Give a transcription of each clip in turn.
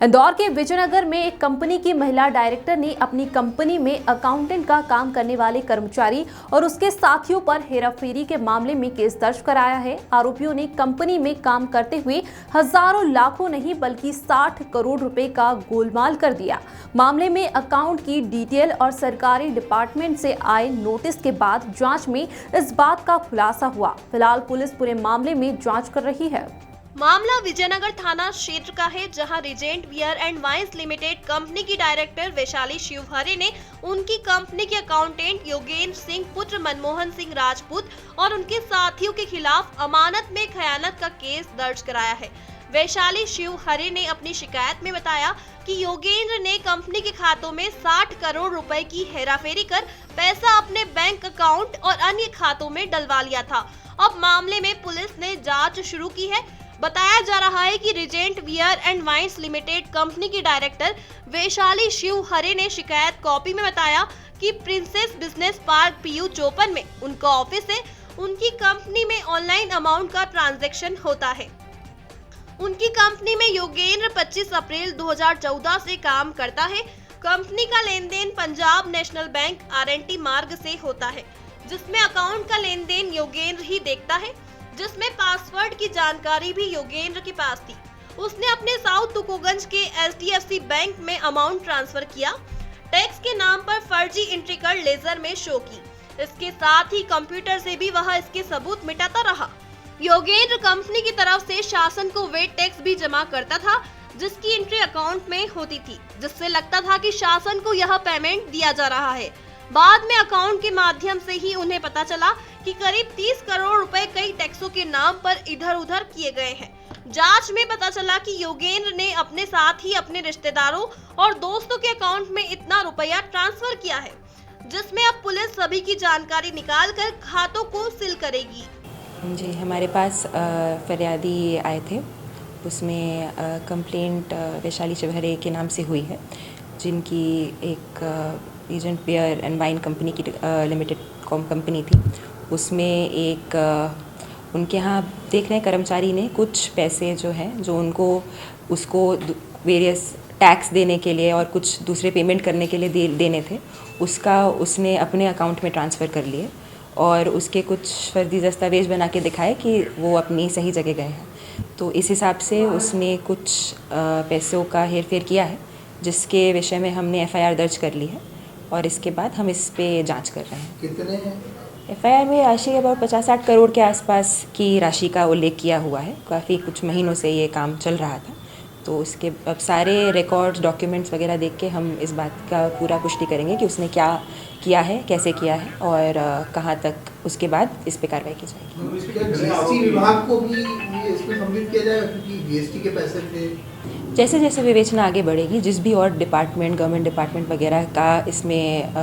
इंदौर के विजयनगर में एक कंपनी की महिला डायरेक्टर ने अपनी कंपनी में अकाउंटेंट का काम करने वाले कर्मचारी और उसके साथियों पर हेराफेरी के मामले में केस दर्ज कराया है। आरोपियों ने कंपनी में काम करते हुए हजारों लाखों नहीं बल्कि 60 करोड़ रुपए का गोलमाल कर दिया। मामले में अकाउंट की डिटेल और सरकारी डिपार्टमेंट से आए नोटिस के बाद जांच में इस बात का खुलासा हुआ। फिलहाल पुलिस पूरे मामले में जांच कर रही है। मामला विजयनगर थाना क्षेत्र का है, जहां Regent beer and wines limited company की डायरेक्टर वैशाली शिवहरे ने उनकी कंपनी के अकाउंटेंट योगेंद्र सिंह पुत्र मनमोहन सिंह राजपूत और उनके साथियों के खिलाफ अमानत में खयानत का केस दर्ज कराया है। वैशाली शिवहरे ने अपनी शिकायत में बताया कि योगेंद्र ने कंपनी के खातों में 60 करोड़ रुपए की हेराफेरी कर पैसा अपने बैंक अकाउंट और अन्य खातों में डलवा लिया था। अब मामले में पुलिस ने जांच शुरू की है। बताया जा रहा है कि Regent beer and wines limited company की डायरेक्टर वैशाली शिवहरे ने शिकायत कॉपी में बताया कि प्रिंसेस बिजनेस पार्क PU 54 में उनका ऑफिस है। उनकी कंपनी में ऑनलाइन अमाउंट का ट्रांजैक्शन होता है। उनकी कंपनी में योगेंद्र 25 अप्रैल 2014 से काम करता है। कंपनी का लेन देन Punjab national bank RNT Marg से होता है, जिसमें अकाउंट का लेन देन योगेंद्र ही देखता है, जिसमें पासवर्ड की जानकारी भी योगेंद्र के पास थी। उसने अपने साउथ तुकोगंज के HDFC बैंक में अमाउंट ट्रांसफर किया। टैक्स के नाम पर फर्जी एंट्री कर लेजर में शो की। इसके साथ ही कंप्यूटर से भी वह इसके सबूत मिटाता रहा। योगेंद्र कंपनी की तरफ से शासन को वेट टैक्स भी जमा करता था, जिसकी एंट्री अकाउंट में होती थी, जिससे लगता था कि शासन को यह पेमेंट दिया जा रहा है। बाद में अकाउंट के माध्यम से ही उन्हें पता चला कि करीब 30 करोड़ रुपए कई टैक्सों के नाम पर इधर उधर किए गए हैं। जांच में पता चला कि योगेंद्र ने अपने साथ ही अपने रिश्तेदारों और दोस्तों के अकाउंट में इतना रुपया ट्रांसफर किया है, जिसमें अब पुलिस सभी की जानकारी निकालकर खातों को सील करेगी। जी, हमारे पास फरियादी आए थे। उसमें कंप्लेंट वैशाली शिवहरे के नाम से हुई है, जिनकी एक Regent beer and wine company की लिमिटेड कंपनी थी। उसमें एक उनके यहाँ देख रहे कर्मचारी ने कुछ पैसे जो हैं जो उसको वेरियस टैक्स देने के लिए और कुछ दूसरे पेमेंट करने के लिए देने थे, उसका उसने अपने अकाउंट में ट्रांसफ़र कर लिए और उसके कुछ फर्जी दस्तावेज बना के दिखाए कि वो अपनी सही जगह गए हैं। तो इस हिसाब से उसने कुछ पैसों का हेरफेर किया है, जिसके विषय में हमने FIR दर्ज कर ली है और इसके बाद हम इस पे जांच कर रहे हैं। कितने हैं? FIR में राशि about 50-60 करोड़ के आसपास की राशि का उल्लेख किया हुआ है। काफ़ी कुछ महीनों से ये काम चल रहा था, तो उसके अब सारे रिकॉर्ड्स डॉक्यूमेंट्स वगैरह देख के हम इस बात का पूरा पुष्टि करेंगे कि उसने क्या किया है, कैसे किया है और कहाँ तक, उसके बाद इस पे कार्रवाई की जाएगी। GST विभाग को भी इसमें सम्मिलित किया जाएगा, क्योंकि GST के पैसे थे। जैसे जैसे विवेचना आगे बढ़ेगी, जिस भी और डिपार्टमेंट, गवर्नमेंट डिपार्टमेंट वगैरह का इसमें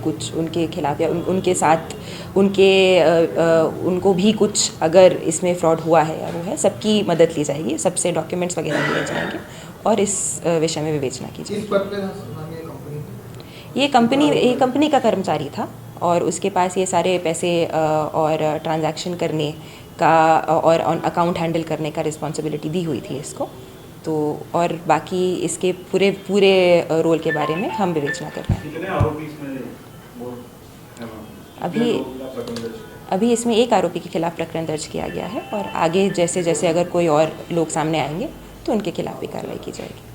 कुछ उनके खिलाफ या उनके साथ उनको भी कुछ अगर इसमें फ्रॉड हुआ है या वो है, सबकी मदद ली जाएगी, सबसे डॉक्यूमेंट्स वगैरह लिए जाएंगे और इस विषय में विवेचना की जाएगी। ये कंपनी का कर्मचारी था और उसके पास ये सारे पैसे और ट्रांजैक्शन करने का और अकाउंट हैंडल करने का रिस्पॉन्सिबिलिटी दी हुई थी इसको। तो और बाकी इसके पूरे रोल के बारे में हम विवेचना कर रहे हैं। कितने आरोपी इसमें अभी इसमें एक आरोपी के खिलाफ प्रकरण दर्ज किया गया है और आगे जैसे जैसे अगर कोई और लोग सामने आएंगे तो उनके खिलाफ भी कार्रवाई की जाएगी।